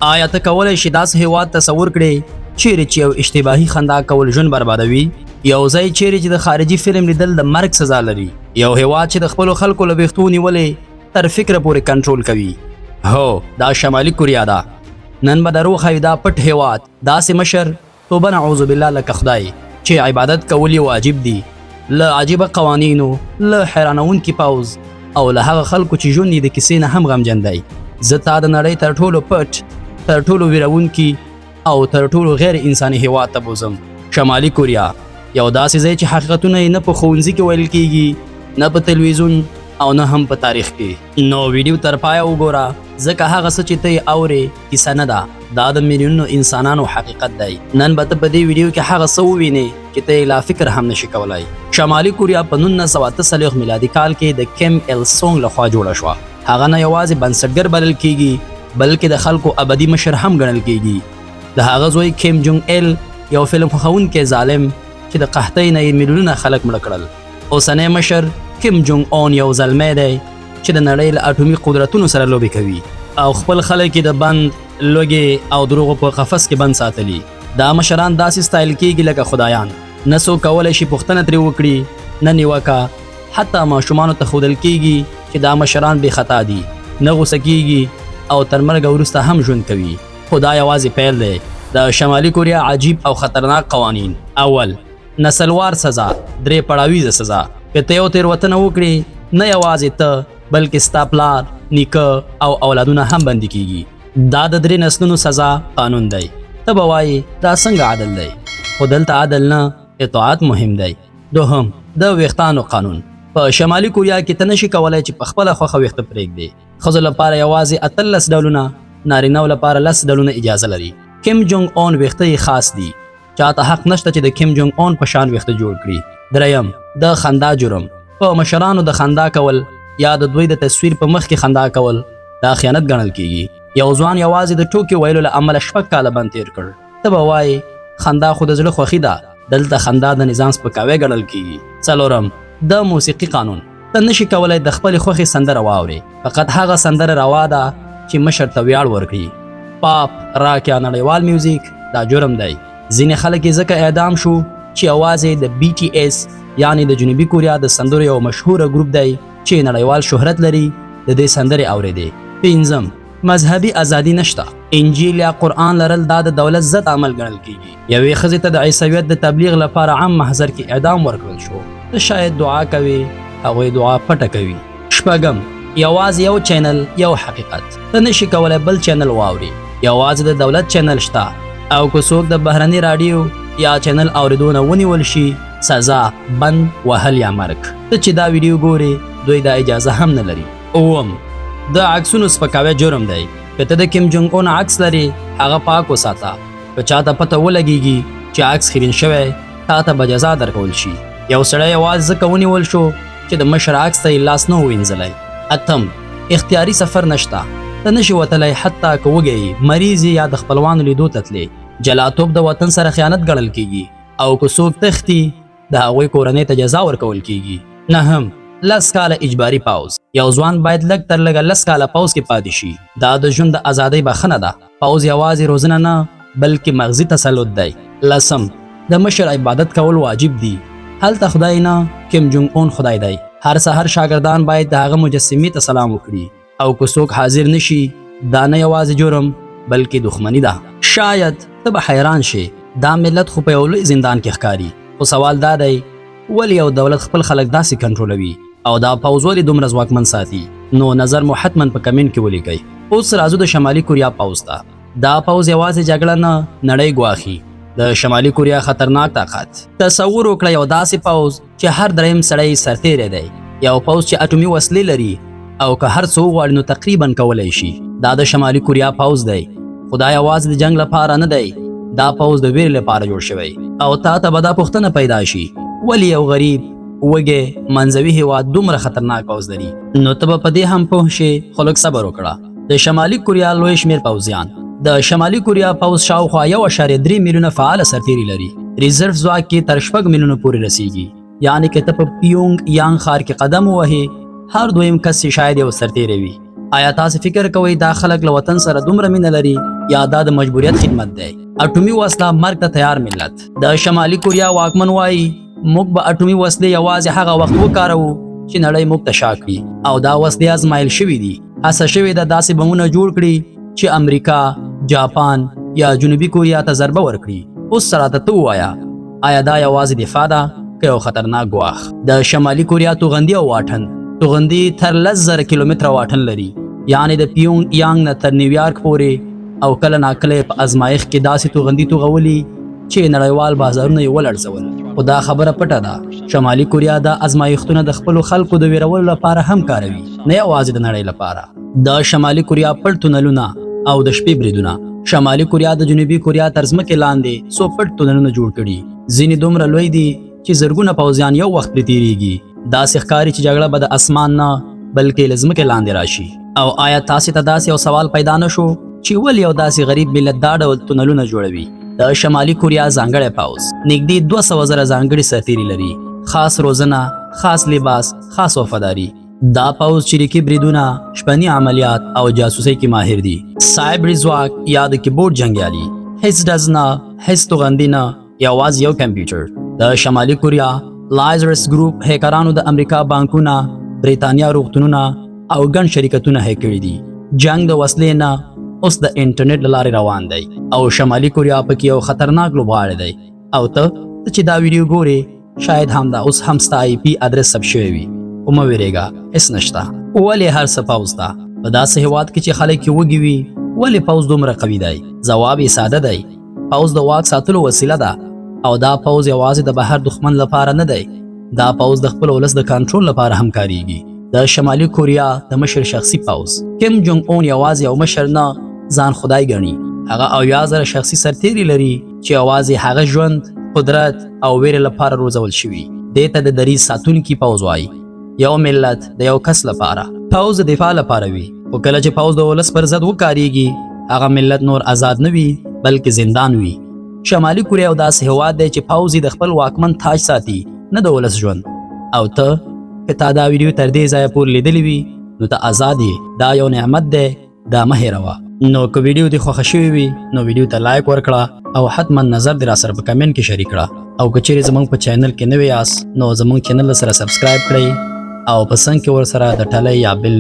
آیا ته کولی شي داسې هیواد تصور کړې چیرې چې یو اشتباهي خندا کول ژوند بربادوي؟ یو ځای چیرې چې د خارجي فلم لیدل د مرګ سزا لري؟ یو هیواد چې د خپلو خلکو له ویښتو نیولې تر فکره پورې کنټرول کوي؟ هو، دا شمالي کوریا ده. نن به درو ښایي دا پټ هیواد، داسې مشر، توبه نعوذ بالله لکه خدای، چې عبادت کول یې واجب دي، له عجیبه قوانینو، له حیرانونکي پوځ او له هغه خلکو چې ژوند یې د کیسې نه هم غمجن دی. زه تا د نړۍ تر ټولو پټ، تر ټولو ویرونکي او تر ټولو غیر انساني هیواد ته بوزم. شمالي کوریا، یو داسې ځای چې حقیقتونه یې نه په ښوونځي کې ویل کیږي، نه په تلویزیون او نه هم په تاریخ کې. نو ویډیو تر پایه وګوره، ځکه هغه څه چې ته یې اورې کیسه نه ده، دا د میلیونونو انسانانو حقیقت دی. نن به ته په دې ویډیو کې هغه څه ووینې چې ته یې لا فکر هم نشي کولی. شمالي کوریا په 1948 میلادي کال کې د کیم ایل سونګ لخوا جوړه شوه. هغه نه یوازې بنسټګر بلل کیږي بلکې د خلکو ابدي مشر هم ګڼل کیږي. د هغه زوی کیم جونګ ایل یو فلم خوښونکی ظالم چې د قحطۍ نه یې میلیونونه خلک مړه کړل. اوسنی مشر کیم جونګ اون یو زلمی دی چې د نړۍ له اټومي قدرتونو سره لوبې کوي او خپل خلک یې د بند، لوږې او دروغو په قفس کې بند ساتلي. دا مشران داسې ستایل کیږي لکه خدایان. نه څوک کولی شي پوښتنه ترې وکړي، نه نیوکه. حتی ماشومانو ته ښودل کیږي چې دا مشران بې خطا دي، نه غوسه کیږي او تر مرګه وروسته هم ژوند کوي. خو دا یوازې پیل دی. د شمالي کوریا عجیب او خطرناک قوانین: اول، نسلوار سزا، 3 پړاویزه سزا. که ته یو تېروتنه وکړې، نه یوازې ته بلکې ستا پلار، نیکه او اولادونه هم بندي کیږي. دا د 3 نسلونو سزا قانون دی. ته به وایې دا څنګه عدل دی؟ خو دلته عدل نه، اطاعت مهم دی. دوهم، د ویښتانو قانون. په شمالي کوریا کې ته نشي کولی چې په خپله خوښه ویښته پرېږدې. ښځو لپاره یوازې 18 ډولونه، نارینهو لپاره 10 ډولونه اجازه لري. کیم جونګ اون ویښته یې خاص دي. چاته حق نشته چې د کیم جونګ اون په شان ویښته جوړ کړي. دریم، د خندا جرم. په مشرانو د خندا کول یا د دوی د تصویر په مخ کې خندا کول دا خیانت ګڼل کیږي. یو ځوان یوازې د ټوکې ویلو له امله 6 کاله بند تیر کړ. ته به وایې خندا خو د زړه خوښي ده، دلته خندا د نظام سپکاوی ګڼل کیږي. څلورم، د موسیقي قانون. ته نشي کولی د خپلې خوښې سندره واورې، فقط هغه سندره روا ده چې مشر ته ویاړ ورکړي. پاپ، راک یا نړیوال میوزیک دا جرم دی. ځینې خلک یې ځکه اعدام شو چې یوازې د BTS یعنی د جنوبي کوریا د سندرو یو مشهوره ګروپ دی چې نړیوال شهرت لري، د دې سندرې اورېدې. پنځم، مذهبي ازادي نشته. انجیل یا قرآن لرل دا د دولت ضد عمل ګڼل کیږي. یوې ښځې ته د عیسویت د تبلیغ لپاره عام محضر کې اعدام ورکړل شو. ته شاید دعا کوي، هغوی دعا پټه کوي. شپږم، یوازې یو چینل، یو حقیقت. ته نشي کولی بل چینل واوري. یوازې د دولت چینل شته، او که څوک د بهرني راډیو یا چینل اوریدو نه ونیول شي، سزا، بند، وهل یا مرګ. ته چې دا ویډیو ګورې، دوی دا اجازه هم نه لري. اووم، د عکسونو سپکاوی جرم دی. که ته د کیم جونګ اون عکس لري، هغه پاک وساته. که چاته پته ولګیږي چې عکس خیرن شوی، تا ته به جزا درکول شي. یو سړی یوازې ځکه ونیول شو چې د مشر عکس ته یې لاس نه ووینځلی. اتم، اختیاري سفر نشته. ته نشي وتلی حتی که وږی، مریض یا د خپلوانو لیدو ته تلې. جلاتوب د وطن سره خیانت ګڼل کیږي، او که څوک تښتي، د هغوی کورنۍ ته جزا ورکول کیږي. نهم، 10 کاله اجباري پوځ. یو ځوان باید لږ تر لږه 10 کاله پوځ کې پاتې شي. دا د ژوند د ازادۍ بښنه ده. پوځ یوازې روزنه نه بلکې مغزي تسلط دی. لسم، د مشر عبادت کول واجب دي. هلته خدای نه، کیم جونګ اون خدای دی. هر سحر شاګردان باید د هغه مجسمې ته سلام وکړي، او که څوک حاضر نشي، دا نه یوازې جرم بلکې دښمني ده. شاید ته به حیران شي، دا ملت خو په یو لوی زندان کې ښکاري. خو سوال دا دی، ولې یو دولت خپل خلک داسې کنټرولوي او دا پوځ ولې دومره ځواکمن ساتي؟ نو نظر مو حتما په کمنټ کې ولیکئ. اوس راځو د شمالي کوریا پوځ ته. دا پوځ یوازې جګړه نه، نړۍ ګواښي. د شمالي کوریا خطرناک طاقت. تصور وکړه یو داسې پوځ چې هر دریم سړی سرتیری دی. یو پوځ چې اټومي وسلې لري او که هر څه وغواړي نو تقریبا کولی شي. دا د شمالي کوریا پوځ دی. خو دا یوازې د جنګ لپاره نه دی، دا پوځ د ویرې لپاره جوړ شوی. او تا ته به دا پوښتنه پیدا شي، ولې یو غریب، وږی، منځوي هیواد دومره خطرناک پوځ لري؟ نو ته به په دې هم پوه شې، خو لږ صبر وکړه. د شمالي کوریا لوی شمېر پوځیان. د شمالي کوریا پوځ شاوخوا 1.3 میلیونه فعال سرتیري لري. ریزرف ځواک کې تر 6 میلیونو پورې رسیږي. یعنی که ته په پیونګ یانګ ښار کې قدم ووهې، هر دویم کس شاید یو سرتیری وي. آیا تاسو فکر کوئ دا خلک له وطن سره دومره مینه لري یا دا د مجبوریت خدمت دی؟ اټومي وسله مرګ ته تیار ملت. د شمالي کوریا واکمن وایي موږ به اټومي وسلې یوازې هغه وخت وکاروو چې نړۍ موږ ته شا کړي، او دا وسلې ازمایل شوي دي. هڅه شوې ده داسې بمونه جوړ کړي چې امریکا، جاپان یا جنوبي کوریا ته ضربه ورکړي. اوس راته ته ووایه آیا دا یوازې دفاع ده که یو خطرناک ګواښ؟ د شمالي کوریا توغندي او واټن. توغندي تر 10,000 کیلومتره واټن لري، یعنی د پیونګ یانګ نه تر نیویارک پورې، او کله ناکله په ازمایښت کې داسې توغندي توغولي چې نړیوال بازارونه یې ولړزول. خو دا خبره پټه ده، شمالي کوریا دا ازمایښتونه د خپلو خلکو د ویرولو لپاره هم کاروي، نه یوازې د نړۍ لپاره. د شمالي کوریا پټ تونلونه او د شپې بریدونه. شمالي کوریا د جنوبي کوریا تر ځمکې لاندې څو پټ تونلونه جوړ کړي، ځینې دومره لوی دي چې زرګونه پوځیان یو وخت پرې تیریږي. داسې ښکاري چې جګړه به د اسمان نه بلکې له ځمکې لاندې راشي. او آیا تاسې ته داسې یو سوال پیدا نه شو چې ولې یو داسې غریب ملت دا ډول تونلونه جوړوي؟ د شمالي کوریا ځانګړی پوځ نږدې 200,000 ځانګړي سرتیري لري، خاص روزنه، خاص لباس، خاص وفاداري. دا پوځ چریکي بریدونه، شپني عملیات او جاسوسۍ کې ماهر دي. سایبري ځواک یا د کیبورډ جنګیالي، هیڅ ډز نه، هیڅ توغندي نه، یوازې یو کمپیوټر. د شمالي کوریا لایزرس ګروپ هیکرانو د امریکا بانکونه، بریتانیا روغتونونه او ګڼ شرکتونه هیک کړي دي. جنگ د وسلې نه اوس د انټرنیټ له لارې روان دی، او شمالي کوریا پکې یو خطرناک لوبغاړی دی. او ته چې دا ویډیو ګورې شاید همدا اوس هم ستا آی پی ادرس ثبت شوی وي، خو مه ویرېږه، هېڅ نشته. ولې هر څه پوځ ته؟ په داسې هېواد کې چې خلک یې وږي وي ولې پوځ دومره قوي دی؟ ځواب یې ساده دی، پوځ د واک ساتلو وسیله ده، او دا پوځ یوازې د بهر دښمن لپاره نه دی، دا پوځ د خپل ولس د کنټرول لپاره هم کاریږي. د شمالي کوریا د مشر شخصي پوځ کیم جونګ اون یوازې یو مشر نه، ځان خدای ګڼي. هغه 80,000 شخصي سرتیري لري چې یوازې هغه ژوند، قدرت او ویرې لپاره روزول شوي. دې ته د دریځ ساتونکي پوځ وایي. یو ملت د یو کس لپاره. پوځ د دفاع لپاره وي، خو کله چې پوځ د ولس پر ضد وکاریږي هغه ملت نور آزاد نه وي بلکې زندان وي. شمالي کوریا یو داسې هېواد دی چې پوځ د خپل واکمن تاج ساتي، نه د ولس ژوند. او ته که تا دا ویډیو تر دې ځایه پورې لیدلی وي نو ته آزاد یې، دا یو نعمت دی، دا مه هېروه. نو که ویډیو دې خوښه شوې وي نو ویډیو ته لایک ورکړه او حتما نظر دې راسره په کمنټ کې شریک کړه. او که چیرې زموږ په چینل کې نوی یاست نو زموږ چینل سره سبسکرایب کړئ او په څنګ کې ورسره د ټلۍ یا بل